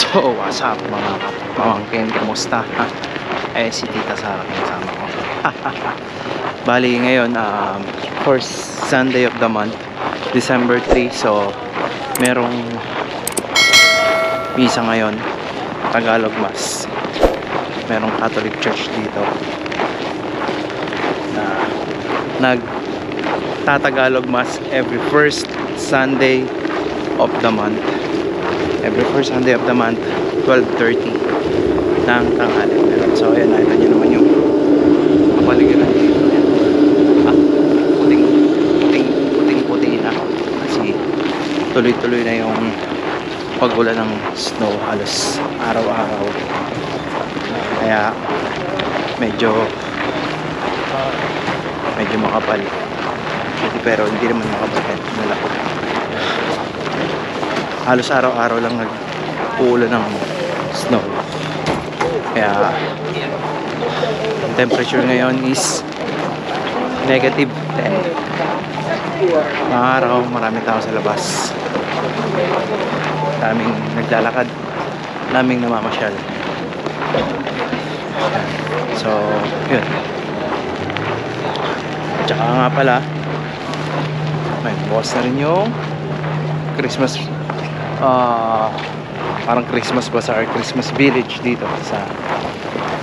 So, what's up mga pamangkin, kamusta? Si Tita Sara kasama ko. Bali ngayon, first Sunday of the month, December 3. So, merong misa ngayon, Tagalog Mass. Merong Catholic Church dito na nagtatagalog Mass every first Sunday of the month. Every first Sunday of the month, 12:30 ng tanghali. So ayan, nakita nyo naman yung kapaligiran dito. Puting-puti na kasi tuloy-tuloy na yung pagulan ng snow halos araw-araw. Kaya medyo makapal. Pero hindi naman makapal. Halos araw-araw lang nag-uulan ng snow. Kaya ang temperature ngayon is -10. Mga araw, maraming tao sa labas. Daming naglalakad, daming namamasyal. So, yun. Tsaka nga pala, may bukas na rin yung Christmas, parang Christmas bazaar, Christmas village dito sa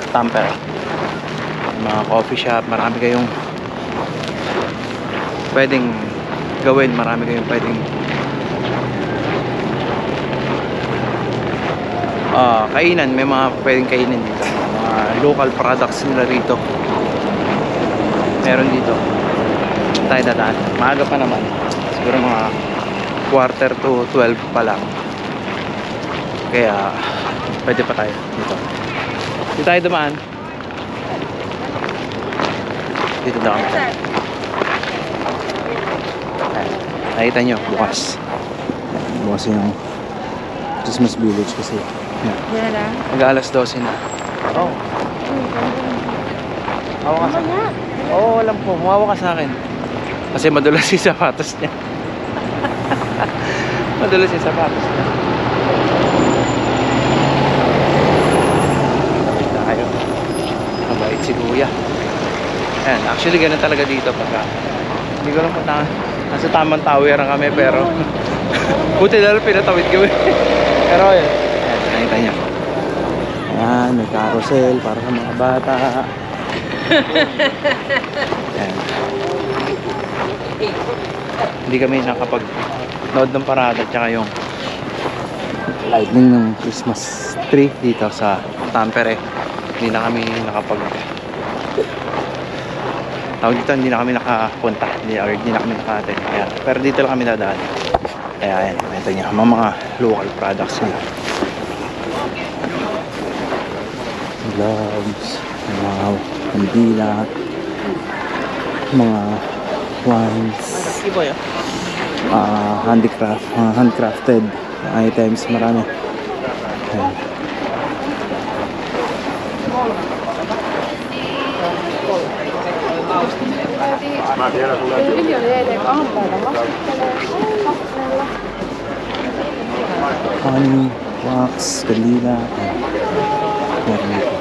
Tampere. Mga coffee shop, marami kayong pwedeng gawin, marami kayong pwedeng kainan, may mga pwedeng kainin dito, mga local products nila rito meron dito. Tayo dadaan, maaga pa naman, siguro mga 11:45 pa lang. Kaya pwede pa tayo dito. Dito tayo dumaan. Dito daw kami. Nakita nyo bukas. Bukas yung Christmas village kasi mag-alas 12 na. Oo. Hawa ka sa akin. Oo, alam po, humawa ka sa akin kasi madulas yung sapatos niya. Madulas yung sapatos niya. Tayo. Mabait si kuya. Ayan, actually ganun talaga dito pagka hindi ko lang punta. Nasa tamang tawiran kami pero buti na lang pinatawid kami. Pero yun, ayan, nakita niyo. Ayan, may carousel para sa mga bata. Ayan. Hindi kami nakapag-nood ng parada tsaka yung lightning ng Christmas tree dito sa Tampere. Hindi na kami hindi na kami nakapunta, hindi na kami naka-attend. Pero dito lang kami dadaan. Kaya ayan, ito nyo, mga local products nila. Gloves, mga kandila, mga wands, handcrafted items, marami. Ayan. Honey, wax, kandila, meron dito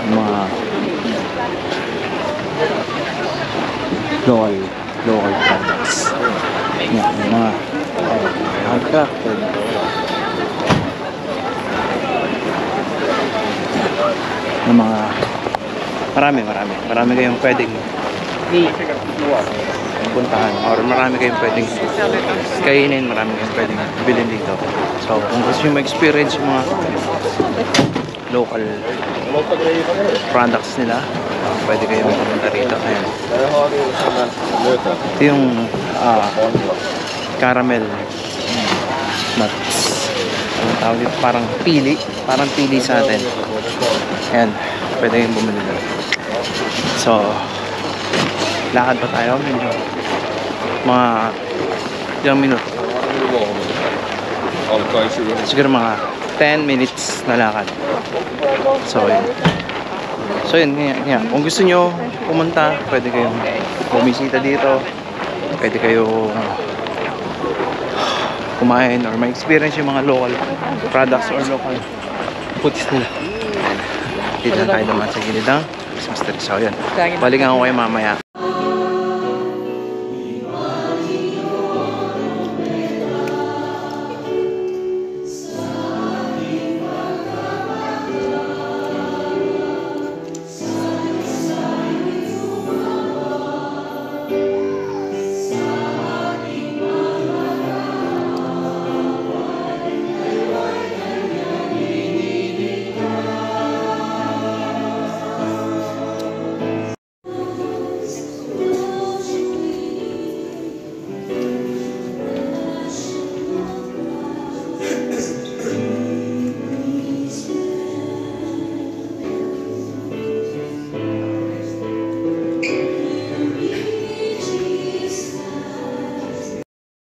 mga local products. Yan, mga handcrafted. Yung mga marami kayong pwedeng puntahan or marami kayong pwedeng kainin, marami kayong pwedeng bilhin dito. So kung gusto nyo ma-experience yung mga local products nila, pwede kayong pumunta rito. Ayan. Ito yung caramel nuts. Ang tawag dito, parang pili sa atin. Ayan, pwede kayong bumili na. So lakad pa tayo, medyo mga ilang minuto, siguro mga 10 minutes na lakad. So yun, kung gusto nyo pumunta, pwede kayong bumisita dito, pwede kayong kumain or ma-experience yung mga local products or local foods nila. Dito na tayo naman sa gilid ng Christmas tree. So yun, balikan ko kayo mamaya.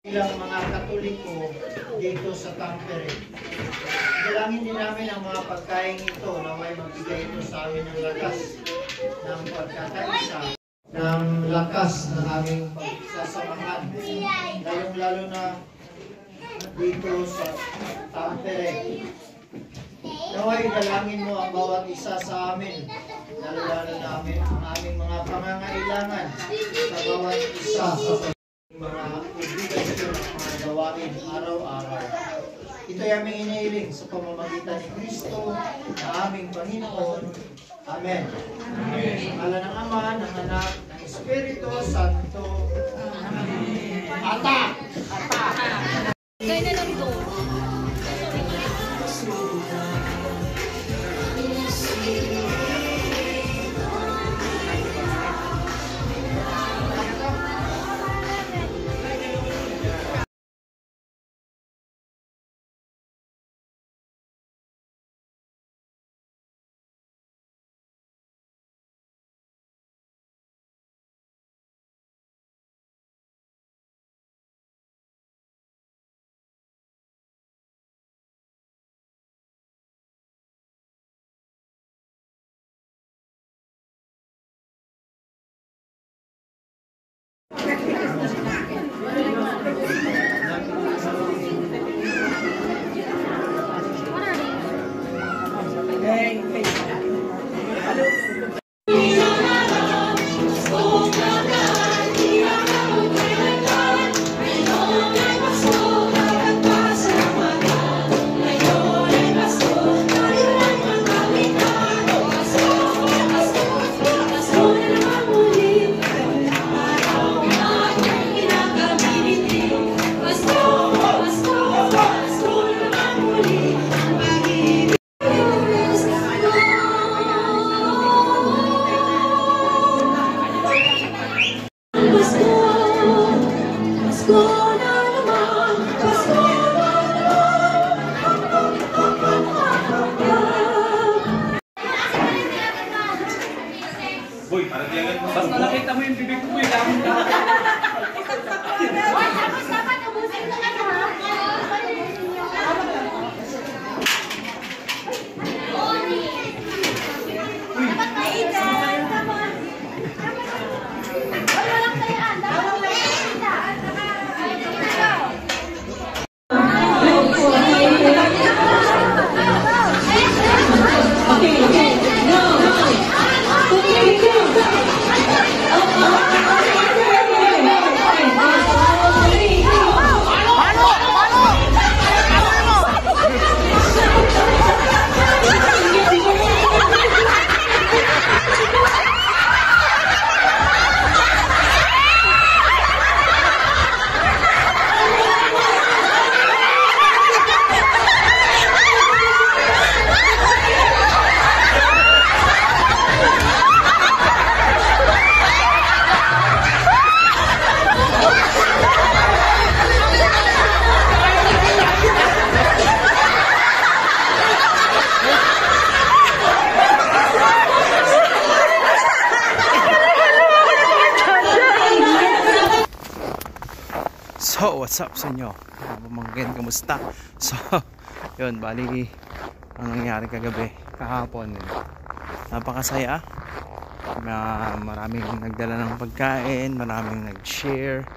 Bilang mga Katoliko dito sa Tampere, dalangin din namin ang mga pagkain ito na may magbigay ito sa amin ng lakas ng pagkakaisa, ng lakas ng aming pagsasamahan, lalong-lalo na dito sa Tampere. Naway dalangin mo ang bawat isa sa amin, lalong-lalo na ang aming mga pangangailangan sa bawat isa sa mga obligasyon ng mga gawain araw-araw. Ito ay aming inihiling sa pamamagitan ni Kristo na aming Panginoon. Amen. Amen. Sa ngala ng Ama, ng Anak, ng Espiritu Santo. Amen. Ata! Ata! Kaya na lang ito. Basta nakita mo yung bibig ko, dami na. Dapat ubusin ko kayo, ha? Dapat maitan. Wala lang tayan. Dapat maitan. So, what's up sa inyo? Pamangkin, kamusta? So, yun, bali ang nangyari kagabi, kahapon yun. Napakasaya. Maraming nagdala ng pagkain, maraming nag-share,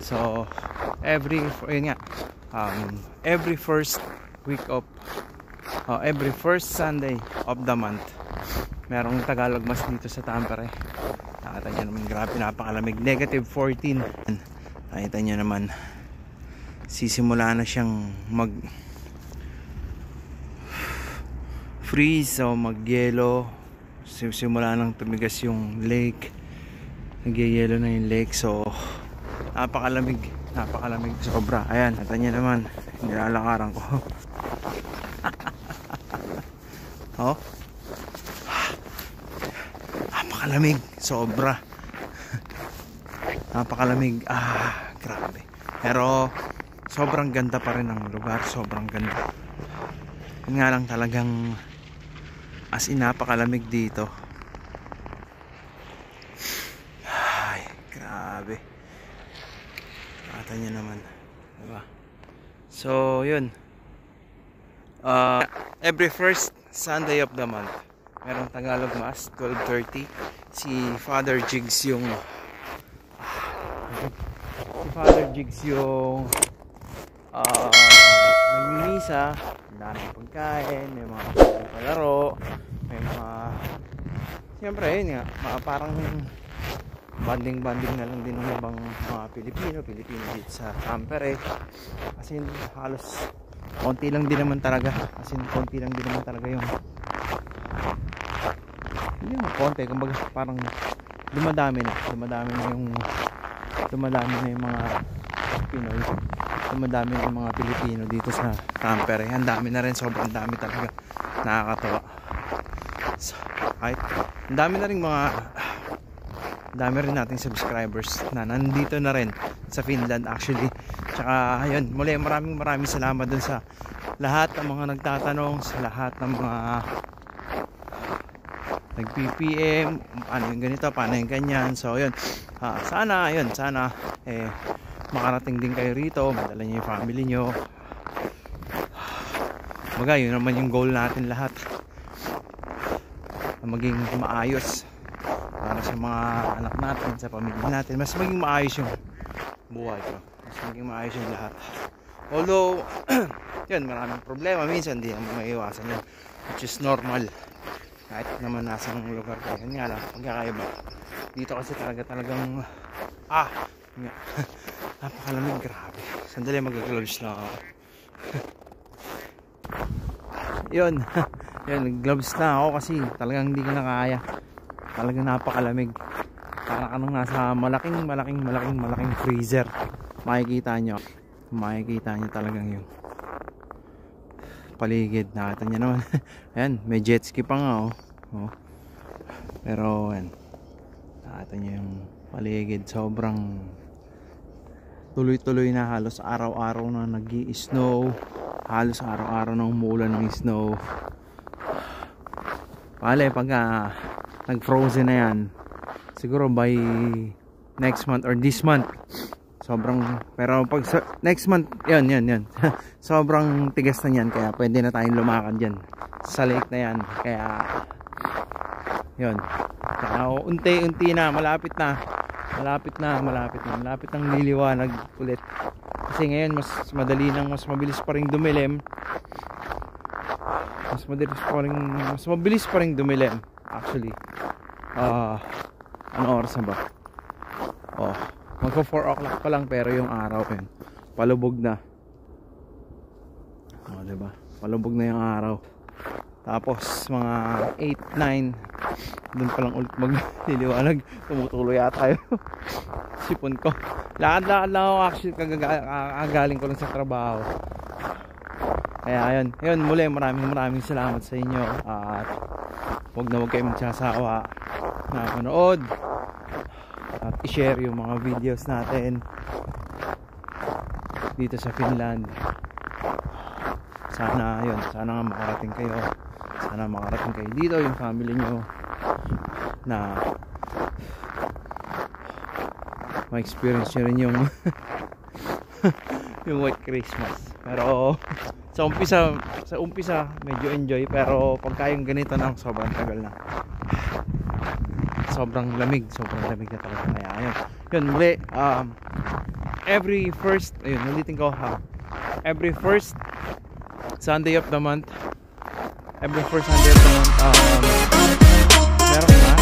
So every first week of every first Sunday of the month merong Tagalog Mass dito sa Tampere. Nakita nyo naman, grabe, napakalamig, -14. Nakita nyo naman, sisimula na siyang mag freeze o mag-yelo. Simula nang tumigas yung lake, nagyayelo na yung lake. So napakalamig sobra. Ayan, nakita nyo naman, nilalakaran ko. Oh, napakalamig sobra. Napakalamig, grabe. Pero sobrang ganda pa rin ng lugar, sobrang ganda. Yun nga lang, talagang as in napakalamig dito. Ay, grabe. Nakita nyo naman, diba? So yun, every first Sunday of the month merong Tagalog Mass, 12:30. Si Father Jigs yung nagmimisa. Ang daming pagkain, may mga palaro, may mga, siyempre yun nga, parang banding na lang din ng ibang mga Pilipino dito sa Tampere. Kasi halos konti lang din naman talaga yung konti, kumbaga parang dumadami na yung mga Pinoy, dumadami na yung mga Pilipino dito sa Tampere. Ang dami na rin, sobrang dami talaga, nakakatawa. So, kahit ang dami rin nating subscribers na nandito na rin sa Finland actually. Tsaka ayun, muli maraming salamat dun sa lahat ng mga nagtatanong, sa lahat ng mga nag-PPM, paano yung ganito, paano yung ganyan. So yun, sana makarating din kayo rito, madala nyo yung family nyo. Baga, yun naman yung goal natin lahat, na maging maayos para sa mga anak natin, sa pamilya natin, mas maging maayos yung buhay ko, mas maging maayos yung lahat. Although yun, maraming problema minsan, hindi naman maiiwasan yun, which is normal kahit naman nasa lugar ko. Yun nga lang, pagkakaiba dito kasi talagang napakalamig, grabe. Sandali, mag-gloves lang ako. Yun, nag-gloves na ako kasi talagang hindi ko na kaya. Talagang napakalamig. Parang anong nasa malaking freezer. Makikita nyo talagang yung paligid. Nakita nyo naman. Ayan, may jet ski pa nga pero ayan, nakita nyo yung paligid. Sobrang tuloy-tuloy na, halos araw-araw na nag-i-snow, halos araw-araw na umuulan ng snow. Pag nag-frozen na yan, siguro by next month or this month, pero pag next month, yan sobrang tigas na yan, kaya pwede na tayong lumakad dyan sa lake na yan. Kaya yun, unti-unti na, malapit nang liliwanag ulit. Kasi ngayon mas mabilis pa ring dumilim. Mas mabilis pa ring dumilim actually. Ano oras na ba? Magpo 4 o'clock pa lang, pero yung araw yun, palubog na. Diba? Palubog na yung araw. Tapos mga 8, 9 doon pa lang ulit magliliwanag. Tumutuloy yata yun. Sipon ko. Lakad-lakad lang ako actually, kagaling ko lang sa trabaho. Kaya yun, muli maraming salamat sa inyo. At huwag kayo magsasawa na manood at i-share yung mga videos natin dito sa Finland. Sana nga makarating kayo. Sana makarating kayo dito, yung family nyo, na ma-experience nyo rin yung yung White Christmas. Pero sa umpisa medyo enjoy, pero pagka yung ganito na, sobrang tagal na, sobrang lamig na talaga. Kaya yun muli, every first, ayun, ulitin ko ha. Every first Sunday of the month. Every first Sunday of the month, meron